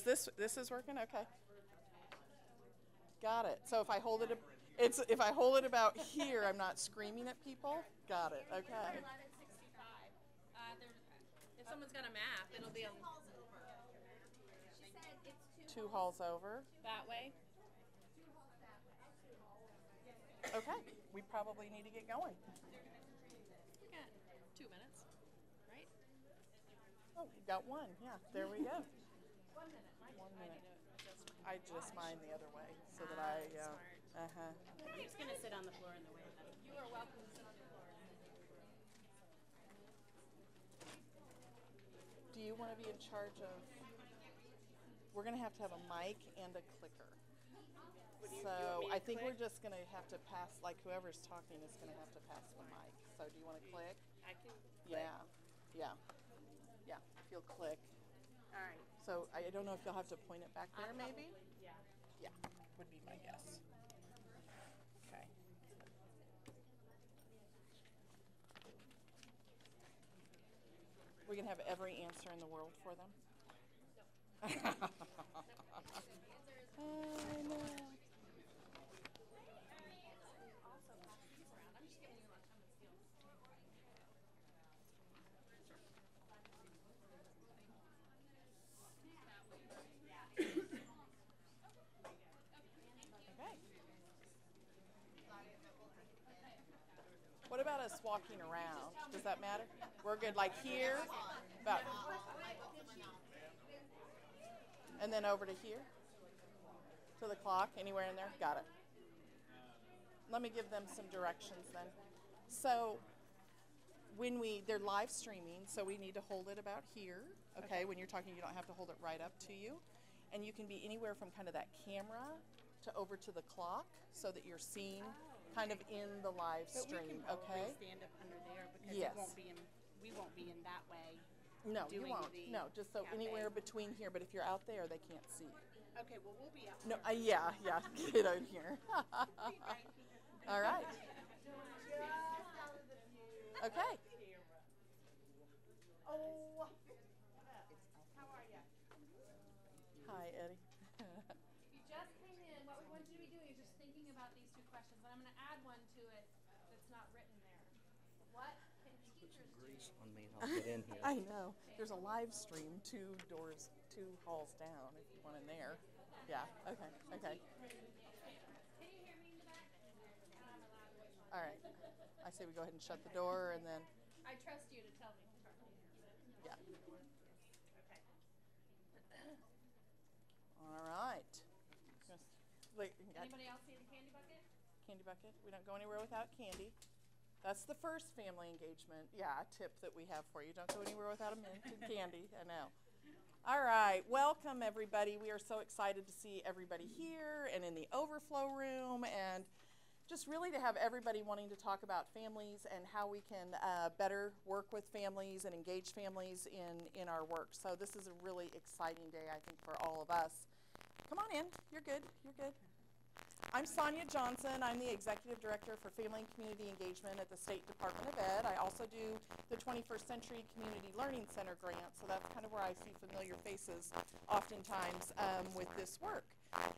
This is working? Okay. Got it. So if I hold if I hold it about here, I'm not screaming at people? Got it. Okay. 1165. If someone's got a map, it'll be on She said it's 2 halls over. that way. Okay. We probably need to get going. We got 2 minutes, right? Oh, we got one. Yeah, there we go. 1 minute. 1 I minute. need to adjust my I just mine the other way so that Smart. uh-huh. I'm just going to sit on the floor in the way then. You are welcome to sit on the floor. Do you want to be in charge of, we're going to have a mic and a clicker. So I think we're just going to have to pass, like whoever's talking is going to have to pass the mic. So do you want to click? I can. Yeah, yeah, yeah, if you'll click. All right. So I don't know if you'll have to point it back there maybe? Yeah. Yeah, would be my guess. Okay. We're going to have every answer in the world for them? No. I know. Okay. What about us walking around? Does that matter? We're good, like here, about, and then over to here, to the clock, anywhere in there? Got it. Let me give them some directions then. So when they're live streaming, so we need to hold it about here, okay? When you're talking, you don't have to hold it right up to you. And you can be anywhere from kind of that camera to over to the clock so that you're seen kind of in the live stream, but we can okay? stand up under there because Yes. we won't be in that way. No, you doing won't. the No, just so cafe. anywhere between here. But if you're out there, they can't see you. Okay, well, we'll be out. No, yeah, get out here. All right. Okay. Oh. How are you? Hi, Eddie. You just came in. What we want you to be doing is just thinking about these 2 questions, but I'm going to add one to it that's not written there. What can teachers do? On me, I'll get in here. I know. There's a live stream 2 doors, 2 halls down if you want in there. Yeah, okay, okay. Can you hear me in the back? All right. I say we go ahead and shut the door and then, I trust you to tell me. yeah. Okay. All right. Like, Anybody else see the candy bucket? candy bucket. We don't go anywhere without candy. That's the first family engagement, tip that we have for you. Don't go anywhere without a mint and candy. I know. All right, welcome everybody. We are so excited to see everybody here and in the Overflow Room, and just really to have everybody wanting to talk about families and how we can better work with families and engage families in our work. So this is a really exciting day, I think, for all of us. Come on in. You're good. You're good. I'm Sonya Johnson. I'm the Executive Director for Family and Community Engagement at the State Department of Ed. I also do the 21st Century Community Learning Center grant, so that's kind of where I see familiar faces oftentimes with this work.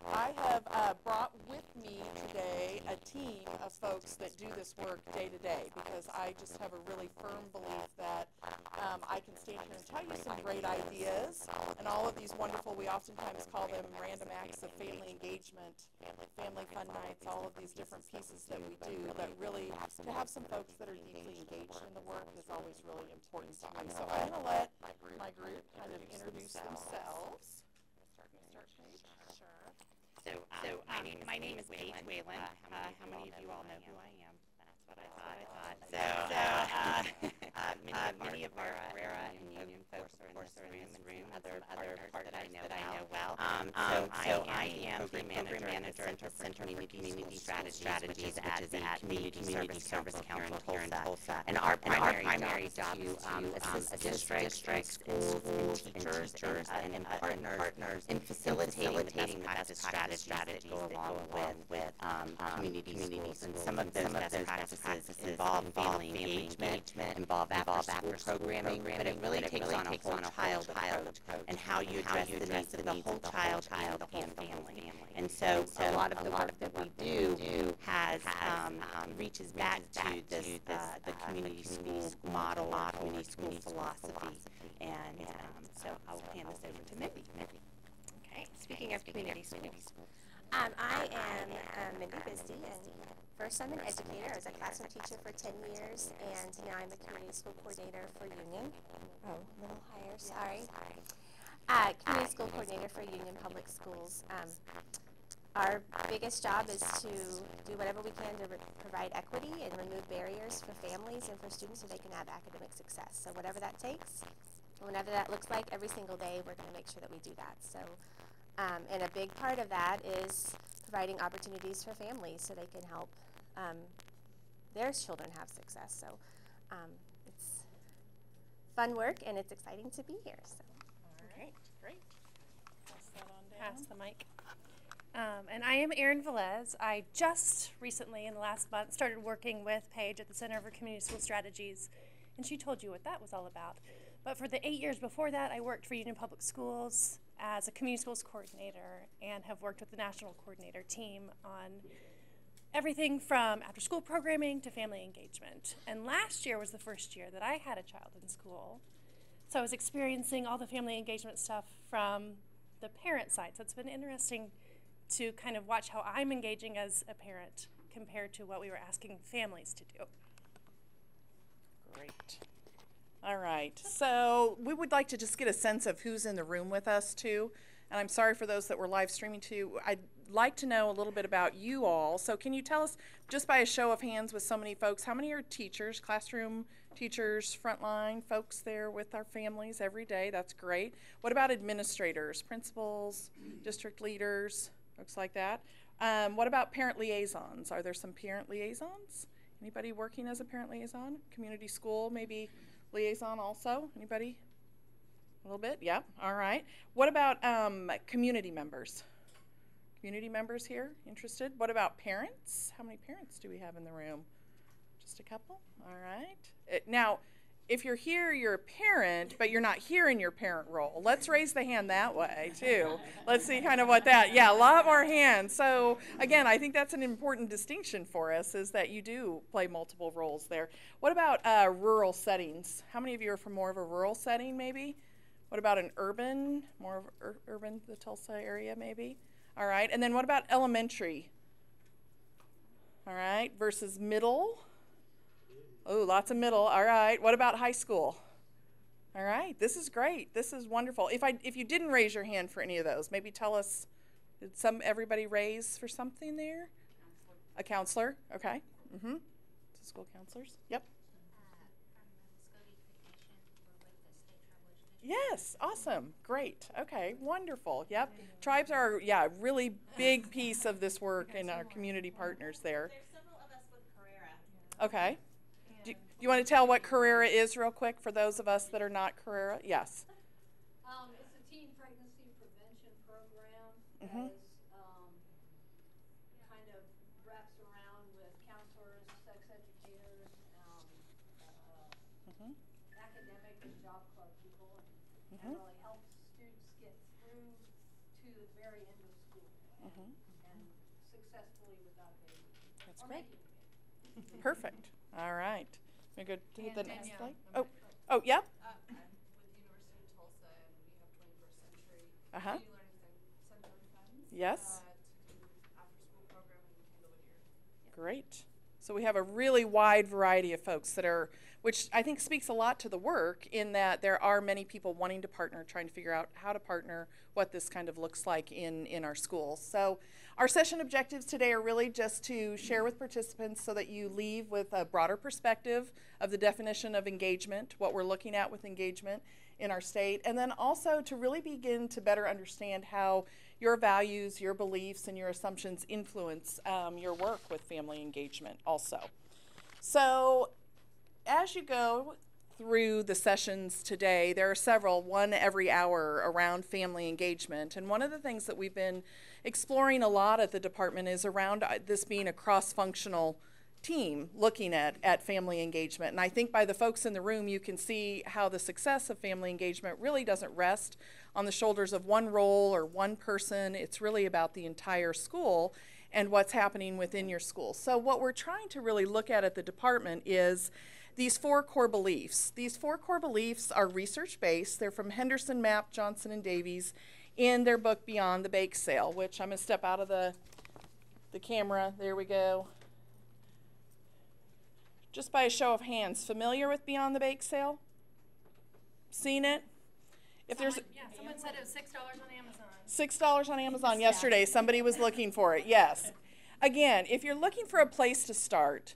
I have brought with me today a team of folks that do this work day to day, because I just have a really firm belief that I can stand here and tell you some great ideas, and all of these wonderful, we oftentimes call them random acts of family engagement, family fun nights, all of these different pieces that we do, but really to have some folks that are deeply engaged in the work is always really important to me. So I'm going to let my group kind of introduce themselves. Start page. Sure. So my name is Paige Whalen. How many of you all know who I am? That's what I thought. So many of our Rara and Union folks are in this room. Other partners that I know well. So I am program manager at the Center for Community Strategies, which is a community service council here in Tulsa. And our primary job is to assist districts, schools, and teachers and partners in facilitating the best practices that go along with community schools. And some of those best practices involve family engagement, involve after-school programming, but it really takes on on a whole child approach and how you address the needs of the whole child and the whole family. And so a lot of the work that we do has reaches back to this the community school model, community school philosophy. And so I'll hand this over to Mindy. Okay, speaking of community schools, I am Mindy Bisty, and first I'm an educator. I was a classroom teacher for 10 years, and now I'm a community school coordinator for Union. Oh, a little higher, sorry. Community school coordinator for Union Public Schools. Our biggest job is to do whatever we can to provide equity and remove barriers for families and for students so they can have academic success. So whatever that takes, whenever that looks like, every single day we're going to make sure that we do that. So, and a big part of that is providing opportunities for families so they can help their children have success. So it's fun work and it's exciting to be here. So. All right, great. Pass that on down. Pass the mic. And I am Erin Velez. I just recently, in the last month, started working with Paige at the Center for Community School Strategies, and she told you what that was all about. But for the 8 years before that, I worked for Union Public Schools as a community schools coordinator and have worked with the national coordinator team on everything from after-school programming to family engagement. And last year was the first year that I had a child in school, so I was experiencing all the family engagement stuff from the parent side. So it's been interesting to kind of watch how I'm engaging as a parent compared to what we were asking families to do. Great. All right, so we would like to just get a sense of who's in the room with us too. And I'm sorry for those that were live streaming too. I'd like to know a little bit about you all. So can you tell us, just by a show of hands with so many folks, how many are teachers, classroom teachers, frontline folks there with our families every day? That's great. What about administrators, principals, district leaders, folks like that? What about parent liaisons? Are there some parent liaisons? Anybody working as a parent liaison? Community school, maybe liaison also? Anybody? A little bit? Yeah. All right. What about community members? Community members here interested? What about parents? How many parents do we have in the room? Just a couple? All right. Now, if you're here, you're a parent, but you're not here in your parent role. Let's raise the hand that way, too. Let's see kind of what that, yeah, a lot more hands. So, again, I think that's an important distinction for us, is that you do play multiple roles there. What about rural settings? How many of you are from more of a rural setting, maybe? What about an urban, more of urban, the Tulsa area, maybe? All right, and then what about elementary? All right, versus middle? Oh, lots of middle. All right. What about high school? All right. This is great. This is wonderful. If you didn't raise your hand for any of those, maybe tell us, did everybody raise for something there? Counselor. A counselor. Okay. Mm-hmm. School counselors. Yep. Yes. Awesome. Great. Okay. Wonderful. Yep. Tribes are, yeah, a really big piece of this work and our community partners there. There's several of us with Carrera. Okay. Do you want to tell what Carrera is real quick for those of us that are not Carrera? Yes. It's a teen pregnancy prevention program Mm-hmm. that kind of wraps around with counselors, sex educators, academic and job club people, and really helps students get through to the very end of school and successfully without baby. That's or great. making a baby. Perfect. All right. We're good to hit the next Danielle. slide. Oh, yep. I'm with University of Tulsa, and we have 21st Century Uh-huh. Community Learning Center funds. Yes. To do after-school programming in Candlewood. Great. So we have a really wide variety of folks that are, which I think speaks a lot to the work in that there are many people wanting to partner, trying to figure out how to partner, what this kind of looks like in our schools. So our session objectives today are really just to share with participants so that you leave with a broader perspective of the definition of engagement, what we're looking at with engagement in our state, and then also to really begin to better understand how your values, your beliefs, and your assumptions influence your work with family engagement also. So as you go through the sessions today, there are several, one every hour, around family engagement. And one of the things that we've been exploring a lot at the department is around this being a cross-functional team looking at family engagement. And I think by the folks in the room, you can see how the success of family engagement really doesn't rest on the shoulders of one role or one person. It's really about the entire school and what's happening within your school. So what we're trying to really look at the department is these 4 core beliefs. These 4 core beliefs are research-based. They're from Henderson, Mapp, Johnson, and Davies in their book, Beyond the Bake Sale, which I'm going to step out of the camera. There we go. Just by a show of hands, familiar with Beyond the Bake Sale? Seen it? If Someone said it was $6 on Amazon. $6 on Amazon yesterday. Somebody was looking for it. Yes. Again, if you're looking for a place to start,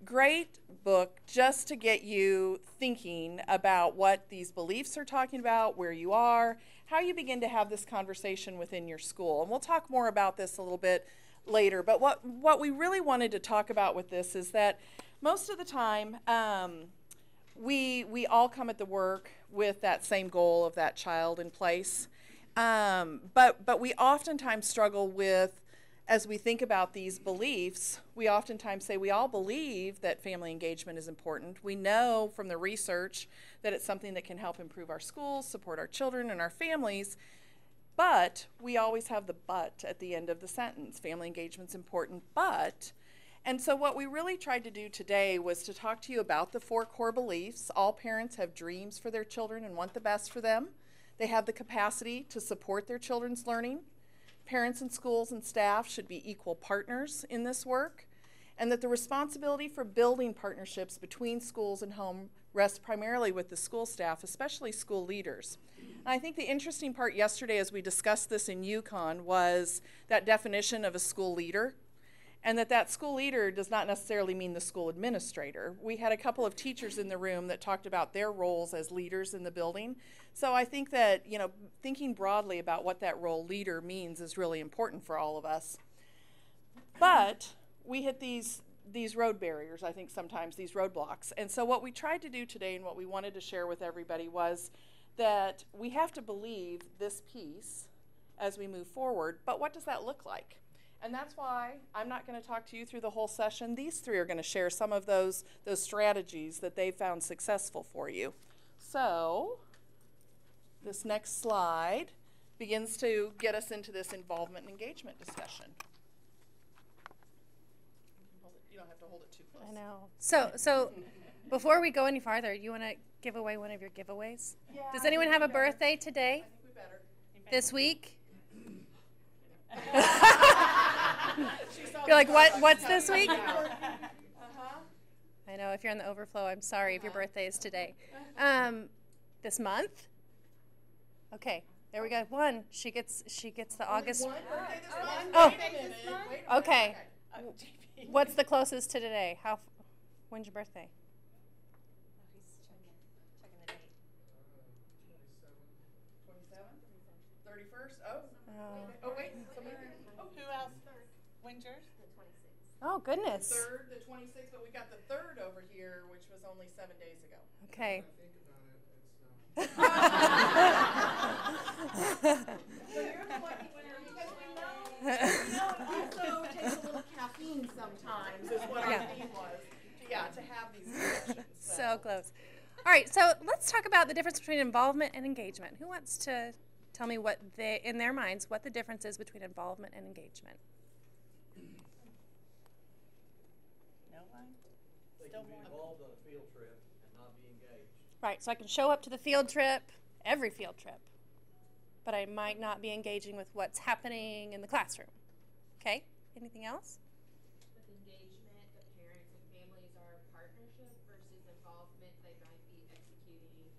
great book just to get you thinking about what these beliefs are talking about, where you are, how you begin to have this conversation within your school. And we'll talk more about this a little bit later. But what we really wanted to talk about with this is that most of the time, we all come at the work with that same goal of that child in place. But we oftentimes struggle with, as we think about these beliefs, we oftentimes say we all believe that family engagement is important. We know from the research that it's something that can help improve our schools, support our children and our families, but we always have the but at the end of the sentence. Family engagement's important, but. And so what we really tried to do today was to talk to you about the 4 core beliefs. All parents have dreams for their children and want the best for them. They have the capacity to support their children's learning. Parents and schools and staff should be equal partners in this work, and that the responsibility for building partnerships between schools and home rests primarily with the school staff, especially school leaders. And I think the interesting part yesterday as we discussed this in UConn was that definition of a school leader, and that school leader does not necessarily mean the school administrator. We had a couple of teachers in the room that talked about their roles as leaders in the building. So I think that, thinking broadly about what that role leader means is really important for all of us. But we hit these road barriers, I think sometimes, these roadblocks. And so what we tried to do today and what we wanted to share with everybody was that we have to believe this piece as we move forward, but what does that look like? And that's why I'm not going to talk to you through the whole session. These 3 are going to share some of those strategies that they found successful for you. So this next slide begins to get us into this involvement and engagement discussion. You don't have to hold it too close. I know. So before we go any farther, you want to give away one of your giveaways? Yeah, Does anyone have a birthday today? I think we better. This week? You're like, what's this week? I know, if you're on the Overflow, I'm sorry if your birthday is today. This month? Okay, there we go. 1. She gets the August. One birthday this month? Oh. Wait a minute. Okay. What's the closest to today? When's your birthday? He's checking the date. 31st? Oh, wait. Who else? When's yours? The 26th. Oh, goodness. The 3rd, the 26th, but we got the 3rd over here, which was only 7 days ago. Okay. So you're the lucky winner because we know it also takes a little caffeine sometimes, is what our theme was. To have these discussions. So close. All right, so let's talk about the difference between involvement and engagement. Who wants to tell me in their minds, what the difference is between involvement and engagement? No one? They can be involved on a field trip and not be engaged. Right, so I can show up to the field trip, every field trip, but I might not be engaging with what's happening in the classroom. Okay, anything else? With engagement, the parents and families are partnership versus involvement. They might be executing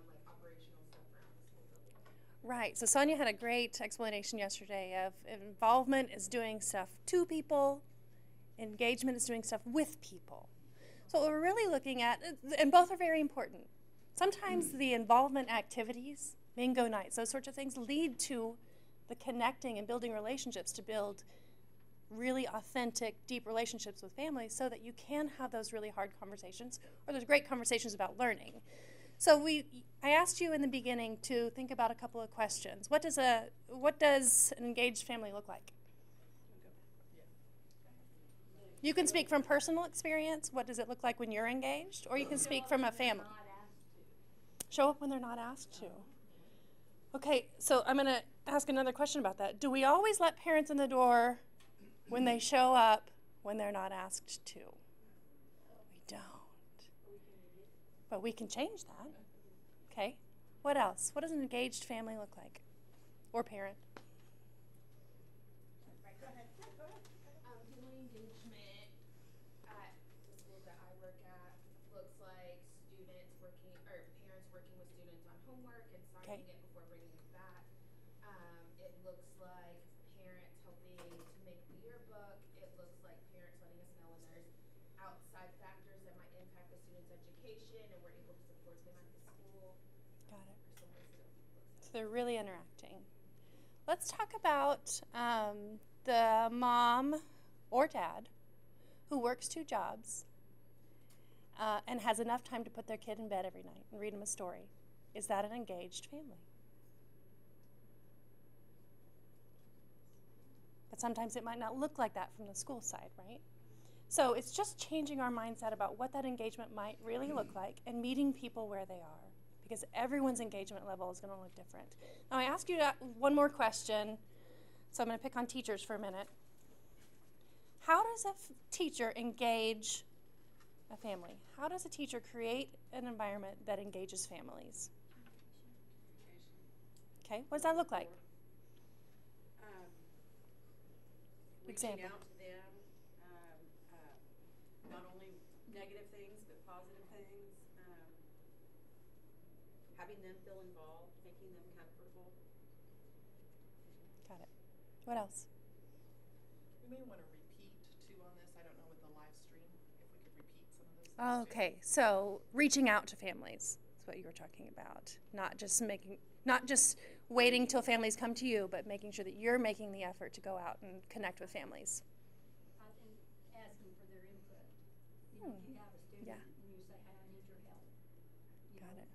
like operational stuff around the school building. Right, so Sonya had a great explanation yesterday of involvement is doing stuff to people, engagement is doing stuff with people. So what we're really looking at, and both are very important. Sometimes the involvement activities, bingo nights, those sorts of things lead to the connecting and building relationships to build really authentic, deep relationships with families so that you can have those really hard conversations or those great conversations about learning. So I asked you in the beginning to think about a couple of questions. What does an engaged family look like? You can speak from personal experience. What does it look like when you're engaged? Or you can speak from a family. Show up when they're not asked to. Okay, so I'm going to ask another question about that. Do we always let parents in the door when they show up when they're not asked to? We don't. But we can change that. Okay. What else? What does an engaged family look like? Or parent? Family engagement at the school that I work at looks like students working, or parents working with students on homework and signing it before bringing it back. It looks like parents helping to make the yearbook. It looks like parents letting us know when there's outside factors that might impact the student's education and we're able to support them at the school. Got it. Or some ways that it looks like. So they're really interacting. Let's talk about the mom or dad who works 2 jobs and has enough time to put their kid in bed every night and read them a story. Is that an engaged family? But sometimes it might not look like that from the school side, right? So it's just changing our mindset about what that engagement might really look like and meeting people where they are, because everyone's engagement level is going to look different. Now I ask you one more question, so I'm going to pick on teachers for a minute. How does a teacher engage a family? How does a teacher create an environment that engages families? Okay, what does that look like? Reaching out to them, not only negative things, but positive things, having them feel involved, making them comfortable. Got it. What else? We may want to repeat too on this. I don't know with the live stream, if we could repeat some of those things. Okay, so reaching out to families is what you were talking about. Not just waiting till families come to you, but making sure that you're making the effort to go out and connect with families. I think asking for their input. You know, if you have a student and you say, hey, I need your help. Got it.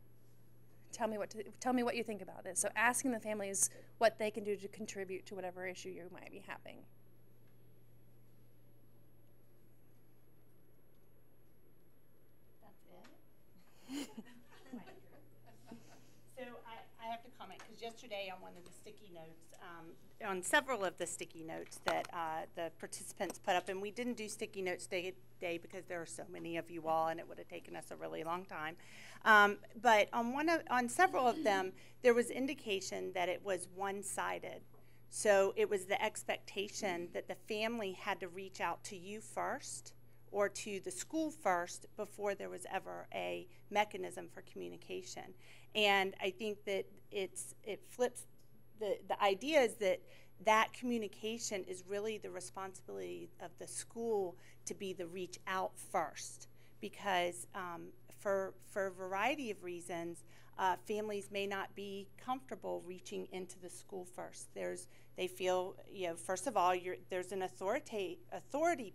Tell me what you think about this. So asking the families what they can do to contribute to whatever issue you might be having. That's it. So I have to comment, because yesterday on one of the sticky notes, on several of the sticky notes that the participants put up, and we didn't do sticky notes today because there are so many of you all, and it would have taken us a really long time. But on several of them, there was indication that it was one-sided. So it was the expectation that the family had to reach out to you first or to the school first before there was ever a mechanism for communication. And I think that it flips, the idea is that communication is really the responsibility of the school to be the reach out first, because for a variety of reasons, families may not be comfortable reaching into the school first. They feel, first of all, there's an authority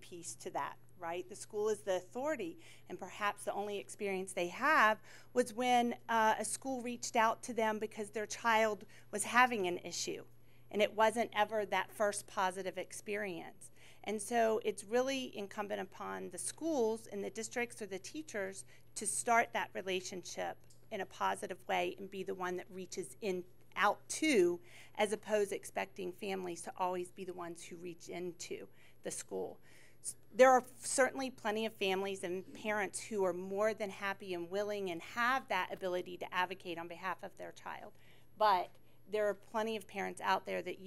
piece to that, right? The school is the authority, and perhaps the only experience they have was when a school reached out to them because their child was having an issue, and it wasn't ever that first positive experience. And so it's really incumbent upon the schools and the districts or the teachers to start that relationship in a positive way and be the one that reaches out to, as opposed to expecting families to always be the ones who reach into the school. There are certainly plenty of families and parents who are more than happy and willing and have that ability to advocate on behalf of their child. But there are plenty of parents out there that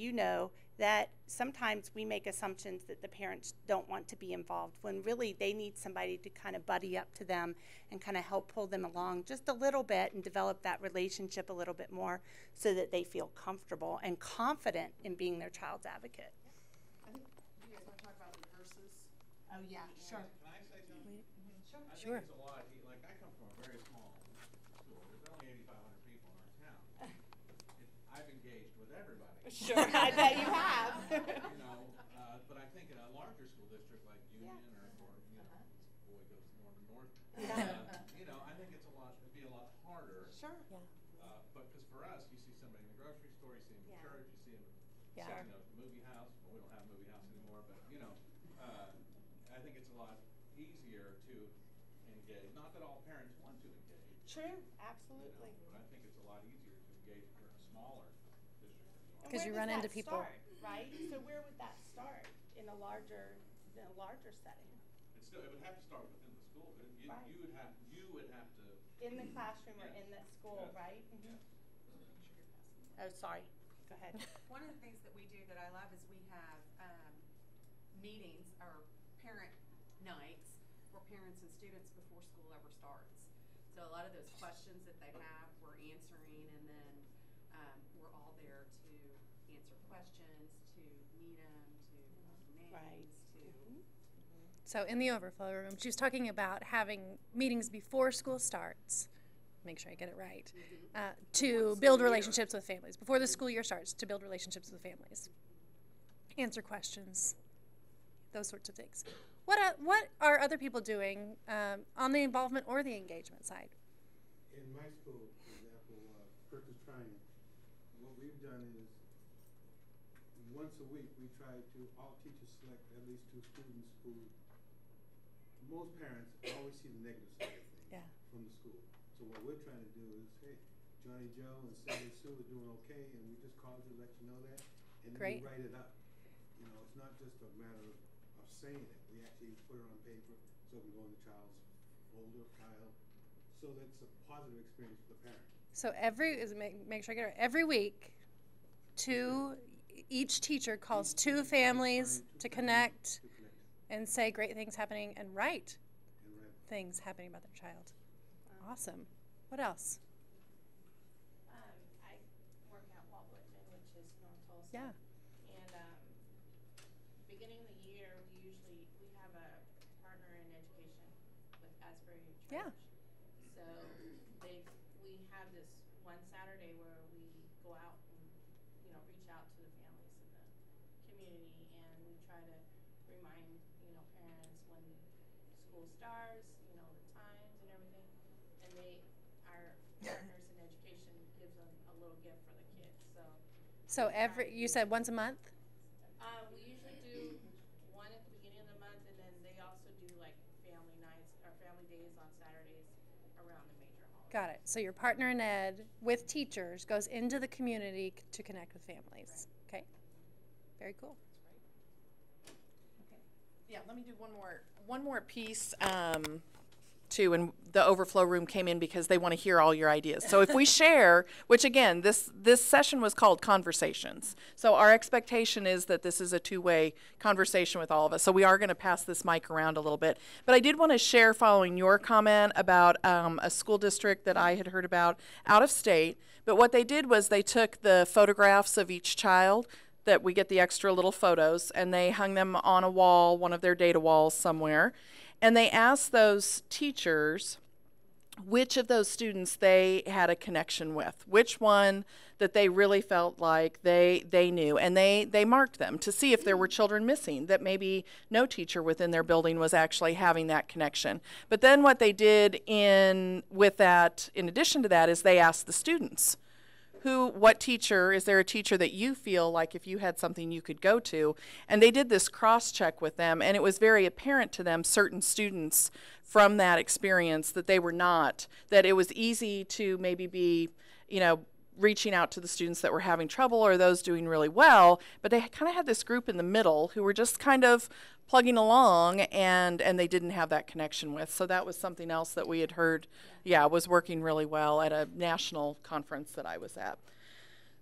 that sometimes we make assumptions that the parents don't want to be involved, when really they need somebody to kind of buddy up to them and kind of help pull them along just a little bit and develop that relationship a little bit more so that they feel comfortable and confident in being their child's advocate. I think, do you guys want to talk about reverses? Oh, yeah, sure. Can I say something? I Sure. think it's a lot. Like, I come from a very small school. There's only 8,500 people in our town. I've engaged with everybody. Sure, I bet you have. But I think in a larger school district like Union or boy goes more to north. I think it'd be a lot harder. Sure. Yeah. But because for us, you see somebody in the grocery store, you see them in church, you see them Yeah. the movie house. Well, we don't have a movie house anymore, but I think it's a lot easier to engage. Not that all parents want to engage. True, absolutely. But I think it's a lot easier to engage in a smaller district. And 'Cause where you does run that into people. start, right? So where would that start in a larger setting? It's still, it would have to start within the school. Right. You would have to. In the classroom or Yes. in the school, Yes. right? Yeah. Oh, sorry. Go ahead. One of the things that we do that I love is we have meetings or parent nights for parents and students before school ever starts. So a lot of those questions that they have, we're answering, and then we're all there to answer questions, to meet them, to names, Right. to So in the Overflow Room, she was talking about having meetings before school starts. Make sure I get it right. To build relationships with families. Before the school year starts, to build relationships with families. Answer questions. Those sorts of things. What are other people doing on the involvement or the engagement side? In my school, for example, Purpose Triangle, what we've done is once a week we try to, all teachers select at least 2 students who, most parents always see the negative side of things Yeah. from the school. So what we're trying to do is, hey, Johnny Joe and Sally Sue are doing okay, and we just called to let you know that, and then Great. we write it up. You know, it's not just a matter of saying it. We actually put it on paper so it can go in the child's folder, file, so that's a positive experience for the parent. So make sure I get it right. Every week, each teacher calls 2 families to connect and say great things happening and write things happening about their child. Awesome. What else? I work at Walt Whitman, which is North Tulsa. Yeah. And beginning of the year, we have a partner in education with Asbury Church. Yeah. So we have this one Saturday where we go out and reach out to the families in the community, and we try to remind parents when school starts, the times and everything, and our partners in education gives them a little gift for the kids. So you said once a month? We usually do one at the beginning of the month, and then they also do like family nights or family days on Saturdays around the major holidays. Got it. So your partner in ed with teachers goes into the community to connect with families. Okay. Very cool. Yeah, let me do one more piece too, and the Overflow Room came in because they want to hear all your ideas. So if we share, which again, this session was called Conversations. So our expectation is that this is a 2-way conversation with all of us. So we are going to pass this mic around a little bit. But I did want to share, following your comment about a school district that I had heard about out of state. But what they did was they took the photographs of each child, that we get the extra little photos, and they hung them on a wall, one of their data walls somewhere. And they asked those teachers which of those students they had a connection with, which one that they really felt like they knew. And they marked them to see if there were children missing, that maybe no teacher within their building was actually having that connection. But then what they did in addition to that, is they asked the students, what teacher, is there a teacher that you feel like if you had something you could go to? And they did this cross-check with them, and it was very apparent to them, certain students from that experience, that they were not, that it was easy to maybe be, reaching out to the students that were having trouble or those doing really well, but they kind of had this group in the middle who were just kind of plugging along, and they didn't have that connection with. So that was something else that we had heard, was working really well at a national conference that I was at.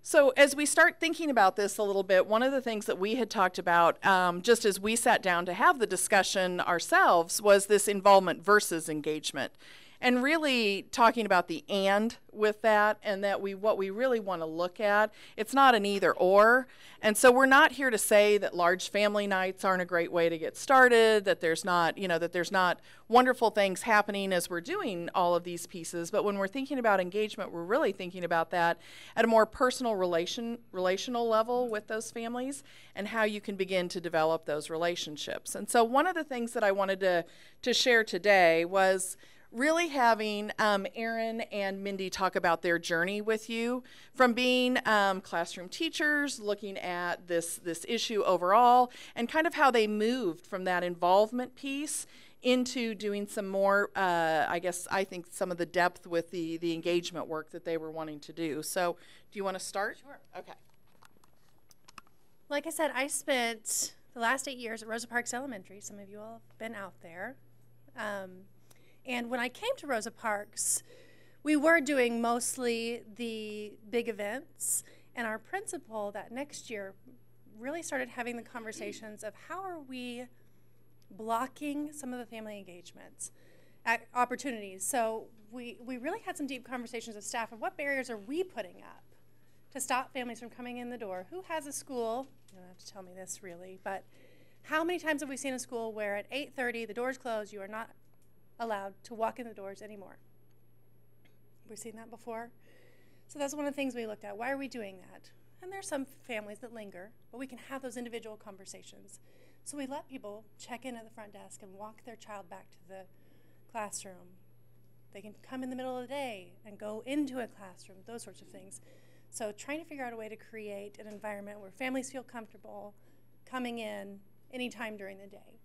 So as we start thinking about this a little bit, one of the things that we had talked about, just as we sat down to have the discussion ourselves, was this involvement versus engagement. And really talking about the and with that, and that what we really want to look at, it's not an either or. And so we're not here to say that large family nights aren't a great way to get started, that there's not, that there's not wonderful things happening as we're doing all of these pieces. But when we're thinking about engagement, we're really thinking about that at a more personal relational level with those families, and how you can begin to develop those relationships. And so one of the things that I wanted to share today was really having Erin and Mindy talk about their journey with you from being classroom teachers, looking at this issue overall, and kind of how they moved from that involvement piece into doing some more, I think some of the depth with the engagement work that they were wanting to do. So do you want to start? Sure. Okay. Like I said, I spent the last 8 years at Rosa Parks Elementary. Some of you all have been out there. And when I came to Rosa Parks, we were doing mostly the big events. And our principal that next year really started having the conversations of how are we blocking some of the family engagements opportunities. So we really had some deep conversations with staff of what barriers are we putting up to stop families from coming in the door. Who has a school? You don't have to tell me this really, but how many times have we seen a school where at 8:30 the doors close, you are not allowed to walk in the doors anymore? Have we seen that before? So that's one of the things we looked at. Why are we doing that? And there's some families that linger, but we can have those individual conversations. So we let people check in at the front desk and walk their child back to the classroom. They can come in the middle of the day and go into a classroom, those sorts of things. So trying to figure out a way to create an environment where families feel comfortable coming in anytime during the day.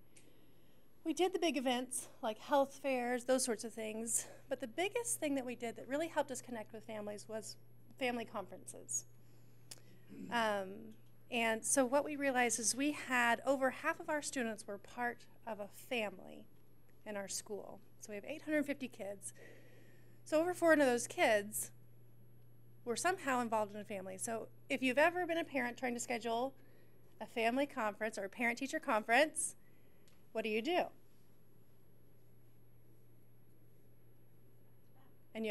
We did the big events like health fairs, those sorts of things, but the biggest thing that we did that really helped us connect with families was family conferences. And so what we realized is we had over half of our students were part of a family in our school. So we have 850 kids. So over 400 of those kids were somehow involved in a family. So if you've ever been a parent trying to schedule a family conference or a parent-teacher conference, what do? And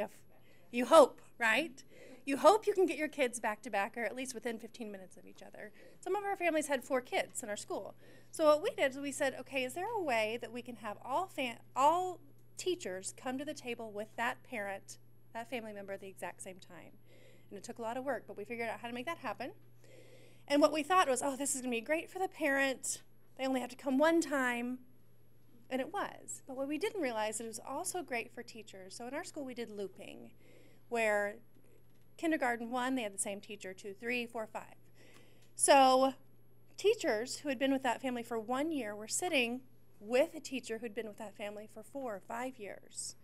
you hope, right? You hope you can get your kids back to back or at least within 15 minutes of each other. Some of our families had 4 kids in our school. So what we did is we said, okay, is there a way that we can have all teachers come to the table with that parent, that family member at the exact same time? And it took a lot of work, but we figured out how to make that happen. And what we thought was, oh, this is going to be great for the parent. They only have to come one time. And it was. But what we didn't realize is it was also great for teachers. So in our school, we did looping, where kindergarten 1, they had the same teacher, 2, 3, 4, 5. So teachers who had been with that family for 1 year were sitting with a teacher who'd been with that family for 4 or 5 years.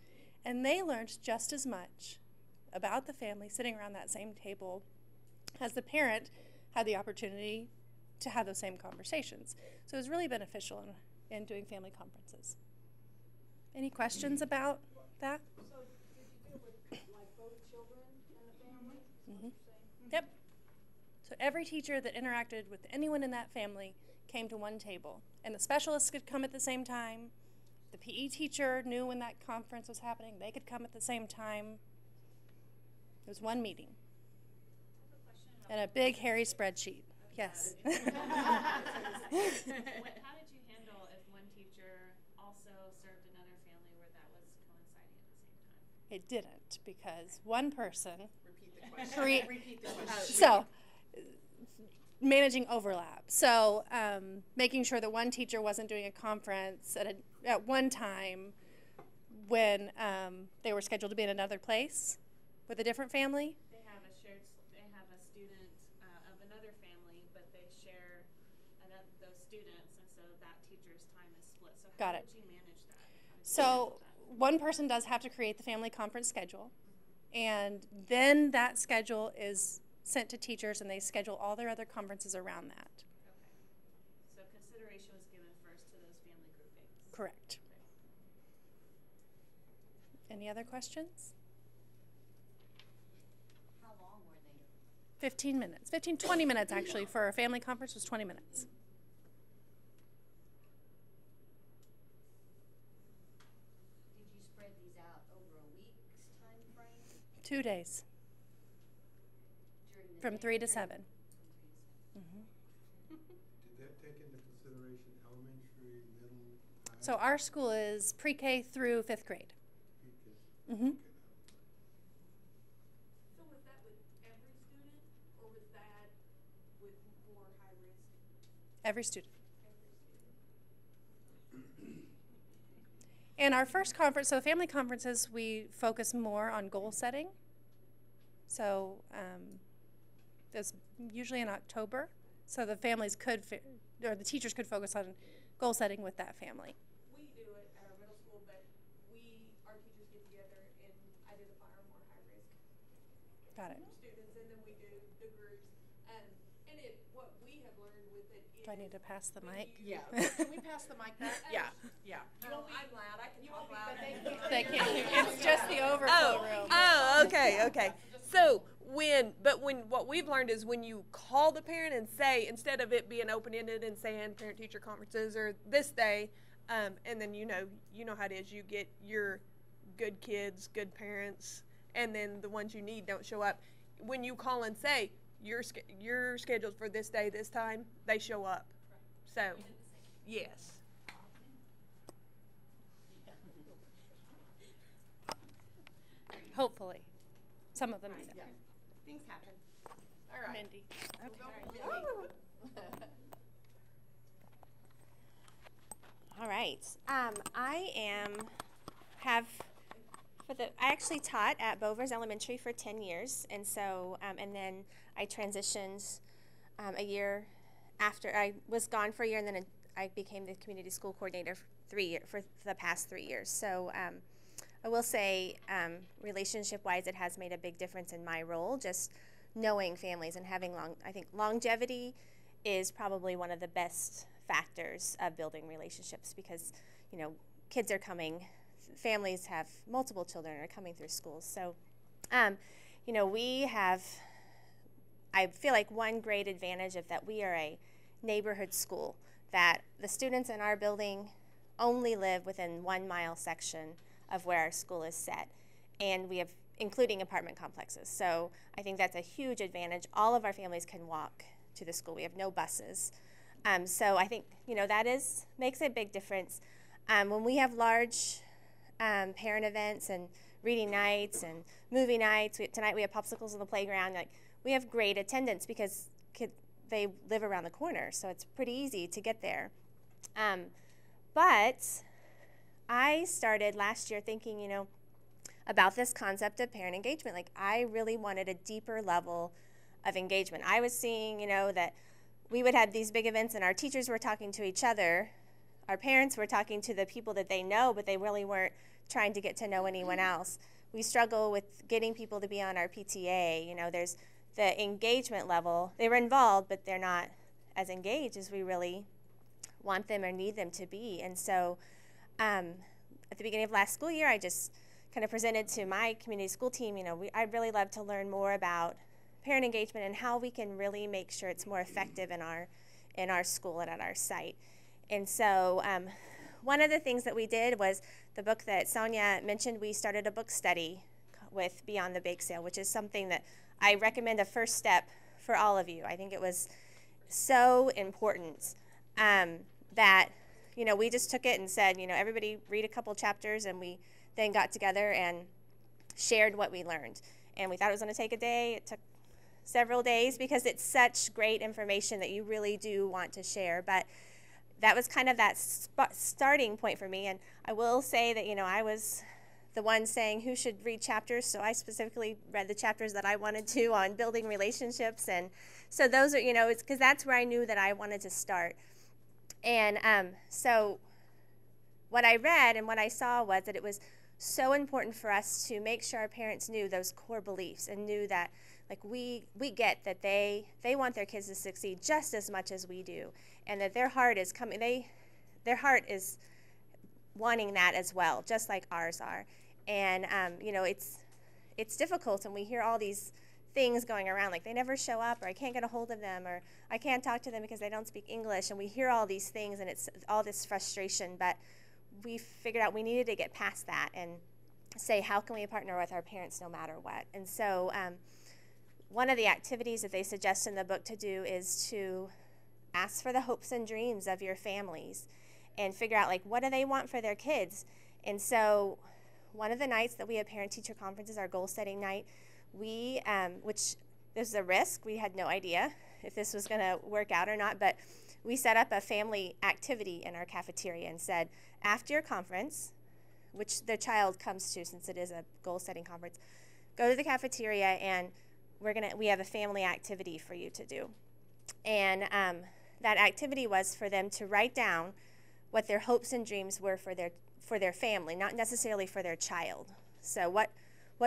And they learned just as much about the family sitting around that same table as the parent had the opportunity to have those same conversations. So it was really beneficial in doing family conferences. Any questions about that? So did you deal with like both children and the family? Mm-hmm. Yep. So every teacher that interacted with anyone in that family came to one table. And the specialists could come at the same time. The PE teacher knew when that conference was happening. They could come at the same time. It was one meeting. And a big, hairy spreadsheet. Yes. How did you handle if one teacher also served another family where that was coinciding at the same time? It didn't, because one person. Repeat the question. Repeat the question. So, managing overlap. So, making sure that one teacher wasn't doing a conference at one time when they were scheduled to be in another place with a different family. They have a student of another family, but they share those students, and so that teacher's time is split. So how did you manage that? So one person does have to create the family conference schedule, and then that schedule is sent to teachers, and they schedule all their other conferences around that. Okay. So consideration was given first to those family groupings. Correct. Okay. Any other questions? 15 minutes. 20 minutes actually for a family conference was 20 minutes. Did you spread these out over a week's time frame? 2 days. From 3 to 7. Mm-hmm. Did that take into consideration elementary, middle, high? So our school is pre-K through 5th grade. Pre-K. Mm-hmm. So was that with every student, or was that with more high risk? Every student. And our first conference, so family conferences, we focus more on goal setting. So that's usually in October. So the families could, or the teachers could focus on goal setting with that family. We do it at our middle school, but our teachers get together and either the fire or more high risk Got it. students, and then we do the groups. And what we have learned with it is. Do I need to pass the mic? Yeah. Can we pass the mic back? Yeah. Yeah. I'm loud. I can talk loud. They can't. It's just the overflow room. Oh, okay. So what we've learned is when you call the parent and say, instead of it being open-ended and saying parent-teacher conferences or this day, and then you know how it is, you get your good kids, good parents, and then the ones you need don't show up. When you call and say, you're scheduled for this day, this time, they show up. So, yes. Hopefully. Some of them might Yeah. Things happen. All right. Mindy. All right. I actually taught at Bovers Elementary for 10 years, and so and then I transitioned a year after. I was gone for a year, and then I became the community school coordinator for the past 3 years. So I will say, relationship-wise, it has made a big difference in my role. Just knowing families and having I think longevity is probably one of the best factors of building relationships, because kids are coming. Families have multiple children are coming through schools. So, we have, I feel like one great advantage of that we are a neighborhood school, that the students in our building only live within 1 mile section of where our school is set. And we have, including apartment complexes. So I think that's a huge advantage. All of our families can walk to the school. We have no buses. So I think, that makes a big difference. When we have large parent events and reading nights and movie nights. Tonight we have popsicles on the playground. We have great attendance because they live around the corner, so it's pretty easy to get there. But I started last year thinking, about this concept of parent engagement. I really wanted a deeper level of engagement. I was seeing, that we would have these big events and our teachers were talking to each other. Our parents were talking to the people that they know, but they really weren't trying to get to know anyone else. We struggle with getting people to be on our PTA. There's the engagement level. They were involved, but they're not as engaged as we really want them or need them to be. And so at the beginning of last school year, I just kind of presented to my community school team, I'd really love to learn more about parent engagement and how we can really make sure it's more effective in our school and at our site. And so one of the things that we did was the book that Sonya mentioned. We started a book study with Beyond the Bake Sale, which is something that I recommend a first step for all of you. I think it was so important that, we just took it and said, everybody read a couple chapters, and we then got together and shared what we learned. And we thought it was going to take a day. It took several days because it's such great information that you really do want to share. But that was kind of that starting point for me. And I will say that, I was the one saying who should read chapters, so I specifically read the chapters that I wanted to on building relationships. And so those are, it's because that's where I knew that I wanted to start. And so what I read and what I saw was that it was so important for us to make sure our parents knew those core beliefs and knew that we get that they want their kids to succeed just as much as we do, and that their heart is their heart is wanting that as well, just like ours are. And it's difficult, and we hear all these things going around, like they never show up, or I can't get a hold of them, or I can't talk to them because they don't speak English, and we hear all these things, and it's all this frustration. But we figured out we needed to get past that and say, how can we partner with our parents no matter what? And so one of the activities that they suggest in the book to do is to ask for the hopes and dreams of your families and figure out, what do they want for their kids? And so one of the nights that we have parent-teacher conferences, our goal-setting night, we, which this is a risk. We had no idea if this was going to work out or not, but we set up a family activity in our cafeteria and said, after your conference, which the child comes to since it is a goal-setting conference, go to the cafeteria and we have a family activity for you to do. And that activity was for them to write down what their hopes and dreams were for their family, not necessarily for their child. So what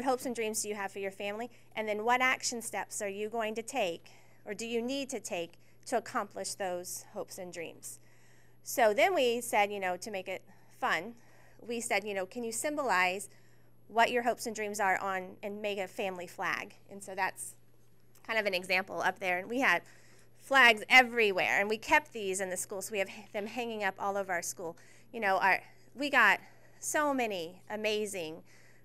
hopes and dreams do you have for your family? And then what action steps are you going to take, or do you need to take, to accomplish those hopes and dreams? So then we said, to make it fun, we said, can you symbolize what your hopes and dreams are and make a family flag? And so that's kind of an example up there. And we had flags everywhere, and we kept these in the school, so we have them hanging up all over our school. We got so many amazing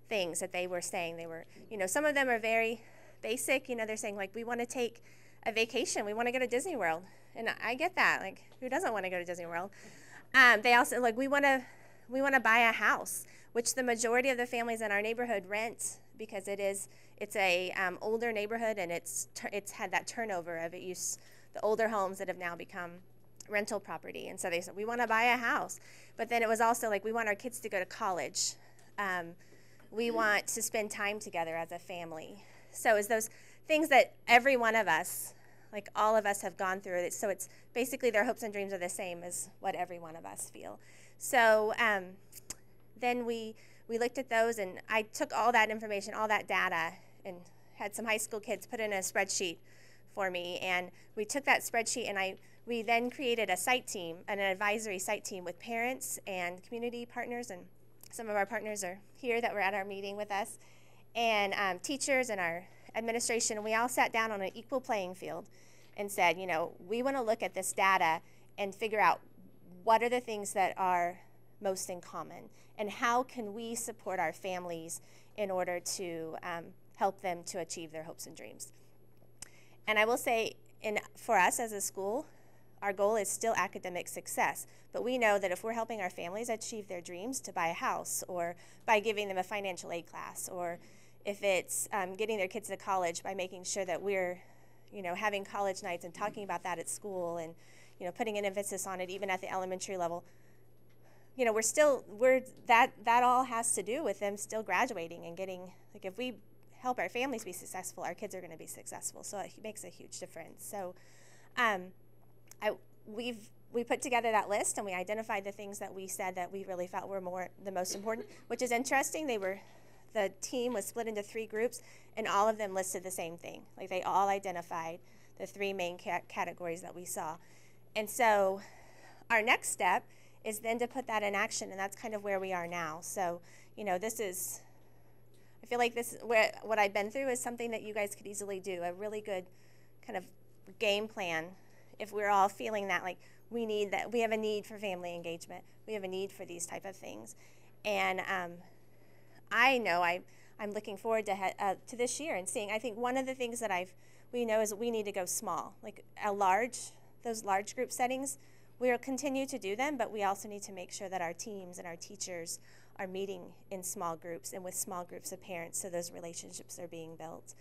things that they were saying. They were, some of them are very basic. They're saying, like, we want to take a vacation. We want to go to Disney World. And I get that. Like, who doesn't want to go to Disney World? They also, like, we want to buy a house, which the majority of the families in our neighborhood rent, because it's a older neighborhood, and it's had that turnover of the older homes that have now become rental property. And so they said, we want to buy a house. But then it was also like, we want our kids to go to college. We want to spend time together as a family. So it's those things that every one of us, like all of us, have gone through. So it's basically their hopes and dreams are the same as what every one of us feel. So then we looked at those, and I took all that information, all that data, and had some high school kids put in a spreadsheet for me. And we took that spreadsheet, and we then created a site team, an advisory site team with parents and community partners, and some of our partners are here that were at our meeting with us, and teachers and our administration. And we all sat down on an equal playing field and said, we want to look at this data and figure out what are the things that are most in common, and how can we support our families in order to help them to achieve their hopes and dreams. And I will say, for us as a school, our goal is still academic success, but we know that if we're helping our families achieve their dreams to buy a house, or by giving them a financial aid class, or if it's getting their kids to college by making sure that we're having college nights and talking about that at school, and putting an emphasis on it even at the elementary level, that all has to do with them still graduating and getting, like, if we help our families be successful, our kids are going to be successful. So it makes a huge difference. So we put together that list, and we identified the things that we said that we really felt were the most important, which is interesting. The team was split into 3 groups, and all of them listed the same thing. Like, they all identified the 3 main categories that we saw. And so our next step is then to put that in action, and that's kind of where we are now. So, I feel like what I've been through is something that you guys could easily do, a really good kind of game plan if we're all feeling that, like, we have a need for family engagement. We have a need for these type of things. And I know I'm looking forward to this year and seeing. I think one of the things that we know is we need to go small, like those large group settings. We'll continue to do them, but we also need to make sure that our teams and our teachers are meeting in small groups and with small groups of parents, so those relationships are being built.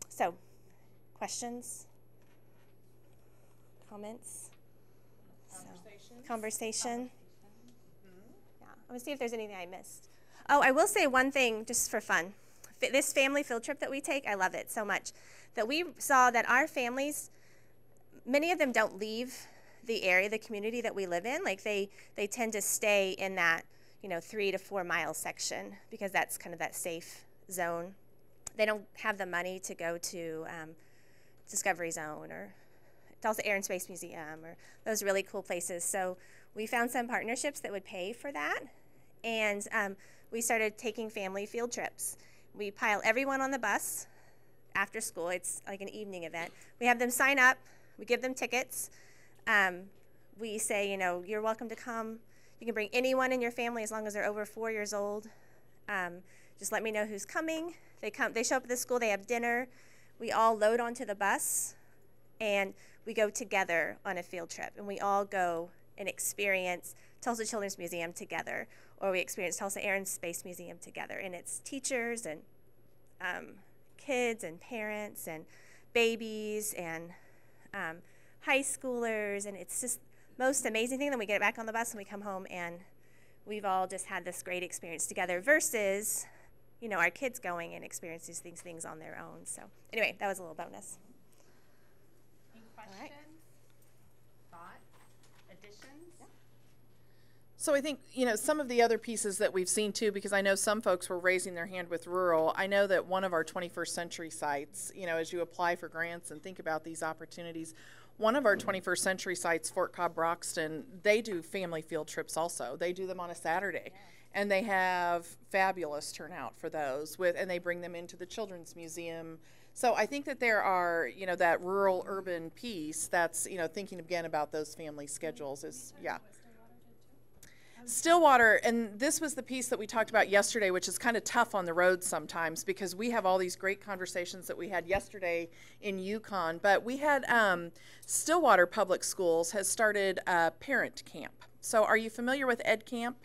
So, questions? Comments? Conversation. Yeah. I'm going to see if there's anything I missed. Oh, I will say one thing just for fun. This family field trip that we take, I love it so much, that we saw that our families, many of them don't leave the area, the community that we live in. Like, they tend to stay in that 3 to 4 mile section, because that's kind of that safe zone. They don't have the money to go to Discovery Zone or Tulsa Air and Space Museum or those really cool places. So we found some partnerships that would pay for that, and we started taking family field trips. We pile everyone on the bus after school. It's like an evening event. We have them sign up. We give them tickets. We say, you're welcome to come. You can bring anyone in your family as long as they're over 4 years old. Just let me know who's coming. They show up at the school. They have dinner. We all load onto the bus, and we go together on a field trip. And we all go and experience Tulsa Children's Museum together, or we experience Tulsa Air and Space Museum together. And it's teachers and kids and parents and babies and high schoolers, and it's just most amazing thing. Then we get back on the bus and we come home and we've all just had this great experience together versus, you know, our kids going and experiencing these things on their own. So anyway, that was a little bonus. Any questions, thoughts, additions? Yeah. So I think, you know, some of the other pieces that we've seen too, because I know some folks were raising their hand with rural. I know that one of our 21st century sites, you know, as you apply for grants and think about these opportunities, one of our 21st century sites, Fort Cobb Broxton, they do family field trips also. They do them on a Saturday. And they have fabulous turnout for those and they bring them into the Children's Museum. So I think that there are, you know, that rural urban piece that's, you know, thinking again about those family schedules is, yeah. Stillwater, and this was the piece that we talked about yesterday, which is kind of tough on the road sometimes because we have all these great conversations that we had yesterday in Yukon, but we had Stillwater Public Schools has started a parent camp. So are you familiar with Ed Camp?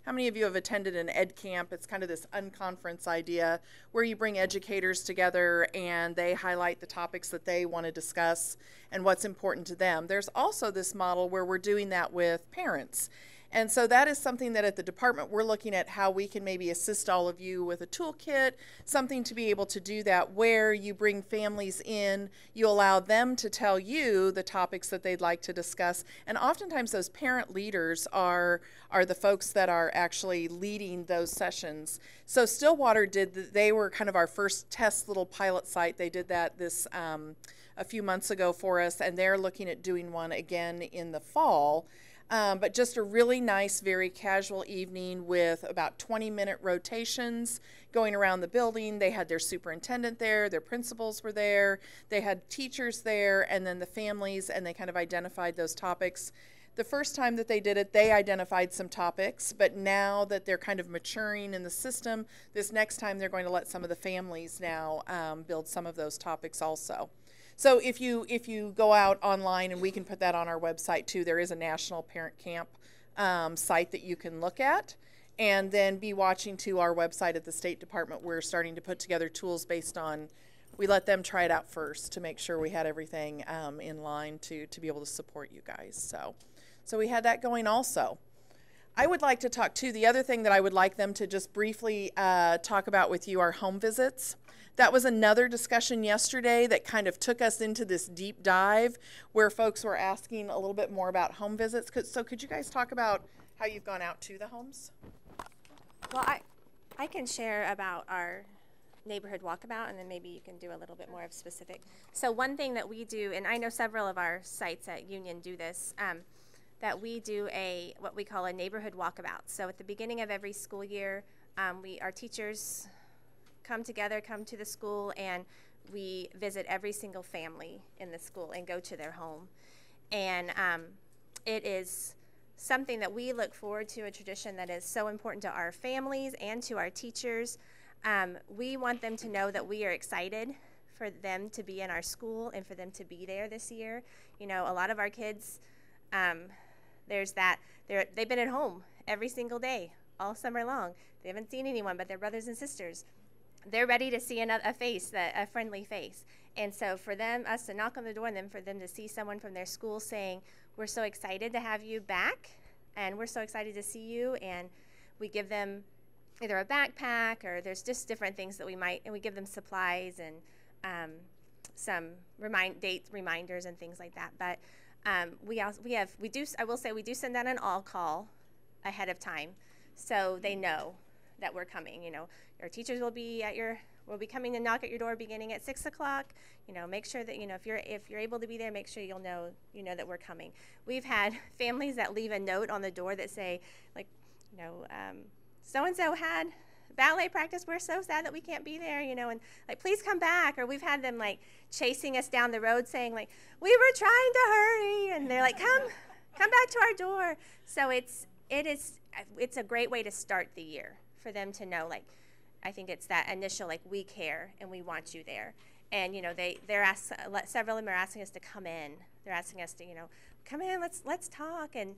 How many of you have attended an Ed Camp? It's kind of this unconference idea where you bring educators together and they highlight the topics that they want to discuss and what's important to them. There's also this model where we're doing that with parents. And so that is something that at the department we're looking at how we can maybe assist all of you with a toolkit, something to be able to do that where you bring families in, you allow them to tell you the topics that they'd like to discuss. And oftentimes those parent leaders are the folks that are actually leading those sessions. So Stillwater they were kind of our first test little pilot site. They did that this a few months ago for us, and they're looking at doing one again in the fall. But just a really nice, very casual evening with about 20-minute rotations going around the building. They had their superintendent there, their principals were there, they had teachers there, and then the families, and they kind of identified those topics. The first time that they did it, they identified some topics, but now that they're kind of maturing in the system, this next time they're going to let some of the families now build some of those topics also. So if you go out online, and we can put that on our website too, there is a National Parent Camp site that you can look at, and then be watching to our website at the State Department. We're starting to put together tools based on, we let them try it out first to make sure we had everything in line to be able to support you guys. So we had that going also. I would like to talk too, the other thing that I would like them to just briefly talk about with you are home visits. That was another discussion yesterday that kind of took us into this deep dive where folks were asking a little bit more about home visits. So could you guys talk about how you've gone out to the homes? Well, I can share about our neighborhood walkabout, and then maybe you can do a little bit more of specific. So one thing that we do, and I know several of our sites at Union do this, that we do what we call a neighborhood walkabout. So at the beginning of every school year, our teachers come together, come to the school, and we visit every single family in the school and go to their home. And it is something that we look forward to, a tradition that is so important to our families and to our teachers. We want them to know that we are excited for them to be in our school and for them to be there this year. You know, a lot of our kids, they've been at home every single day, all summer long. They haven't seen anyone but their brothers and sisters. They're ready to see a face, a friendly face. And so for us to knock on the door and then for them to see someone from their school saying, we're so excited to have you back, and we're so excited to see you, and we give them either a backpack or there's just different things that and we give them supplies and some reminders and things like that. But I will say we do send out an all call ahead of time so they know that we're coming. You know, your teachers will be coming to knock at your door beginning at 6 o'clock. You know, make sure that, you know, if you're able to be there, make sure you know that we're coming. We've had families that leave a note on the door that say, like, you know, so-and-so had ballet practice. We're so sad that we can't be there, you know, and like, please come back. Or we've had them like chasing us down the road saying like, we were trying to hurry, and they're like, come back to our door. So it's a great way to start the year for them to know, like, I think it's that initial, like, we care and we want you there. And, you know, several of them are asking us to come in. They're asking us to, you know, come in, let's talk. And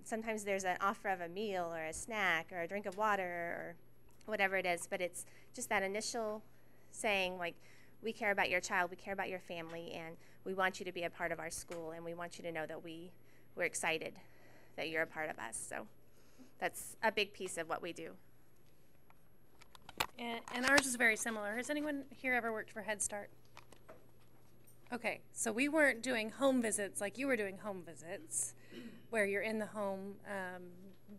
sometimes there's an offer of a meal or a snack or a drink of water or whatever it is. But it's just that initial saying, like, we care about your child, we care about your family, and we want you to be a part of our school, and we want you to know that we're excited that you're a part of us. So that's a big piece of what we do. And ours is very similar. Has anyone here ever worked for Head Start? Okay, so we weren't doing home visits like you were doing home visits, where you're in the home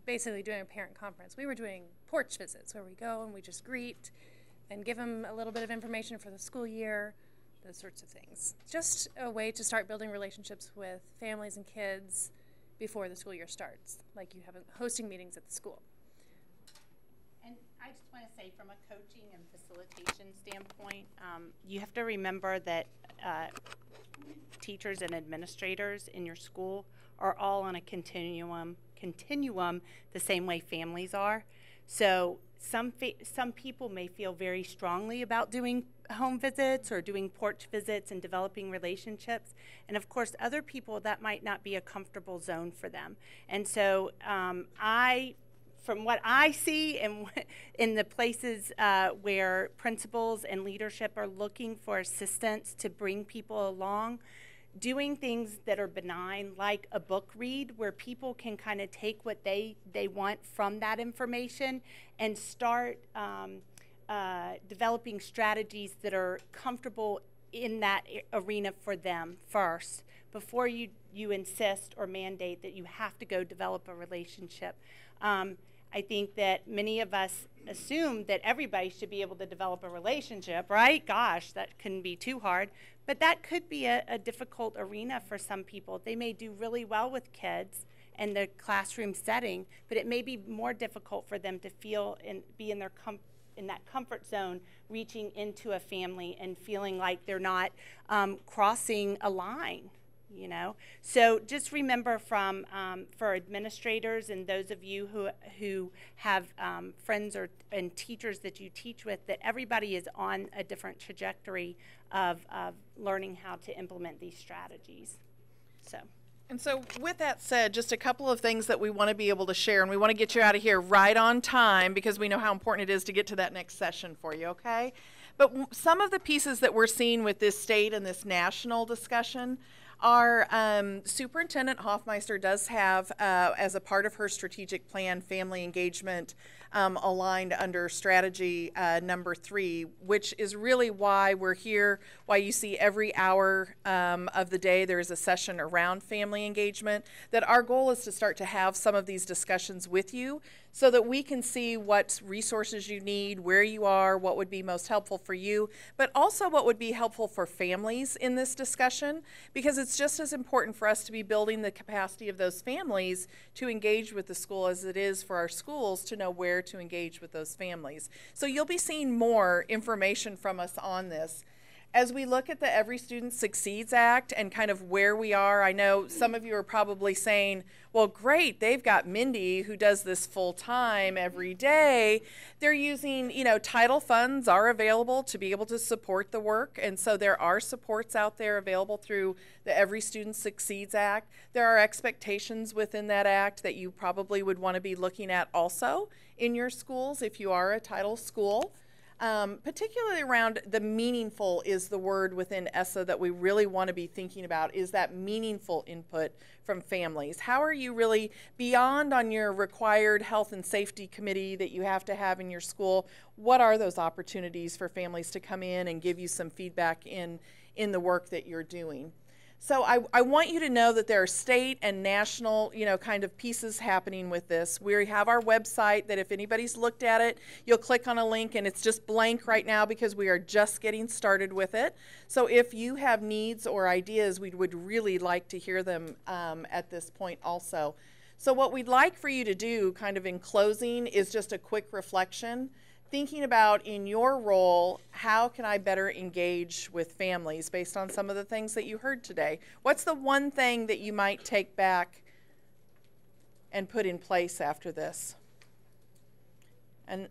basically doing a parent conference. We were doing porch visits where we go and we just greet and give them a little bit of information for the school year, those sorts of things. Just a way to start building relationships with families and kids before the school year starts, like you have hosting meetings at the school. And I just want to say, from a coaching and facilitation standpoint, you have to remember that teachers and administrators in your school are all on a continuum the same way families are. So some people may feel very strongly about doing home visits or doing porch visits and developing relationships, and of course other people, that might not be a comfortable zone for them. And so from what I see in the places where principals and leadership are looking for assistance to bring people along, doing things that are benign, like a book read, where people can kind of take what they want from that information and start developing strategies that are comfortable in that arena for them first, before you insist or mandate that you have to go develop a relationship. I think that many of us assume that everybody should be able to develop a relationship, right? Gosh, that couldn't be too hard. But that could be a difficult arena for some people. They may do really well with kids in the classroom setting, but it may be more difficult for them to feel and be in that comfort zone, reaching into a family and feeling like they're not crossing a line. You know, so just remember for administrators and those of you who have friends and teachers that you teach with, that everybody is on a different trajectory of learning how to implement these strategies. And so with that said, just a couple of things that we want to be able to share, and we want to get you out of here right on time because we know how important it is to get to that next session for you, okay? But some of the pieces that we're seeing with this state and this national discussion, our Superintendent Hoffmeister does have, as a part of her strategic plan, family engagement aligned under strategy number 3, which is really why we're here, why you see every hour of the day there is a session around family engagement, that our goal is to start to have some of these discussions with you so that we can see what resources you need, where you are, what would be most helpful for you, but also what would be helpful for families in this discussion, because it's just as important for us to be building the capacity of those families to engage with the school as it is for our schools to know where to engage with those families. So you'll be seeing more information from us on this. As we look at the Every Student Succeeds Act and kind of where we are, I know some of you are probably saying, well, great, they've got Mindy who does this full time every day. They're using, title funds are available to be able to support the work. And so there are supports out there available through the Every Student Succeeds Act. There are expectations within that act that you probably would want to be looking at also in your schools if you are a title school. Particularly around the meaningful is the word within ESSA that we really want to be thinking about, is that meaningful input from families. How are you really, beyond on your required health and safety committee that you have to have in your school, what are those opportunities for families to come in and give you some feedback in the work that you're doing? So I want you to know that there are state and national, kind of pieces happening with this. We have our website that if anybody's looked at it, you'll click on a link, and it's just blank right now because we are just getting started with it. So if you have needs or ideas, we would really like to hear them at this point also. So what we'd like for you to do, kind of in closing, is just a quick reflection. Thinking about, in your role, how can I better engage with families based on some of the things that you heard today? What's the one thing that you might take back and put in place after this? And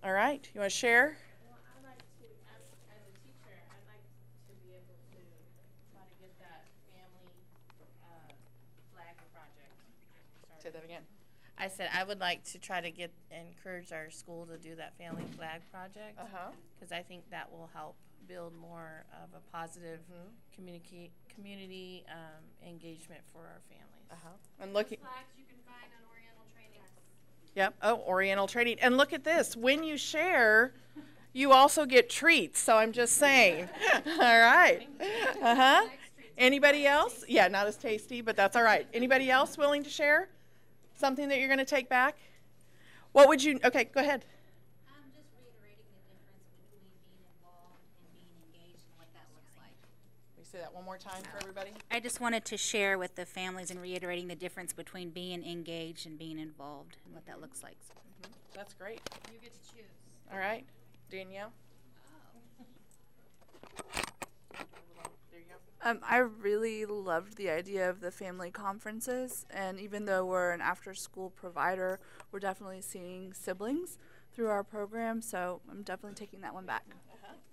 all right, you want to share? Well, I'd like to, as a teacher, I'd like to be able to try to get that family flag project started. Say that again. I said I would like to try to encourage our school to do that family flag project, because I think that will help build more of a positive community engagement for our families. And looking. Flags you can find on Oriental Training. Yep. Oh, Oriental Trading. And look at this. When you share, you also get treats. So I'm just saying. All right. Uh-huh. Anybody else? Yeah, not as tasty, but that's all right. Anybody else willing to share something that you're going to take back? What would you, okay, go ahead. I'm just reiterating the difference between being involved and being engaged and what that looks like. Can we say that one more time for everybody? I just wanted to share with the families and reiterating the difference between being engaged and being involved and what that looks like. That's great. You get to choose. All right. Danielle? There you go. I really loved the idea of the family conferences, and even though we're an after-school provider, we're definitely seeing siblings through our program, so I'm definitely taking that one back.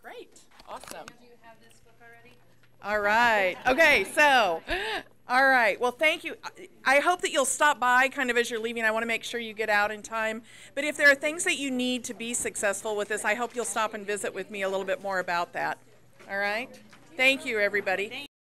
Great. Awesome. Do you have this book already? All right. Okay, so, all right. Well, thank you. I hope that you'll stop by kind of as you're leaving. I want to make sure you get out in time. But if there are things that you need to be successful with this, I hope you'll stop and visit with me a little bit more about that. All right? Thank you, everybody.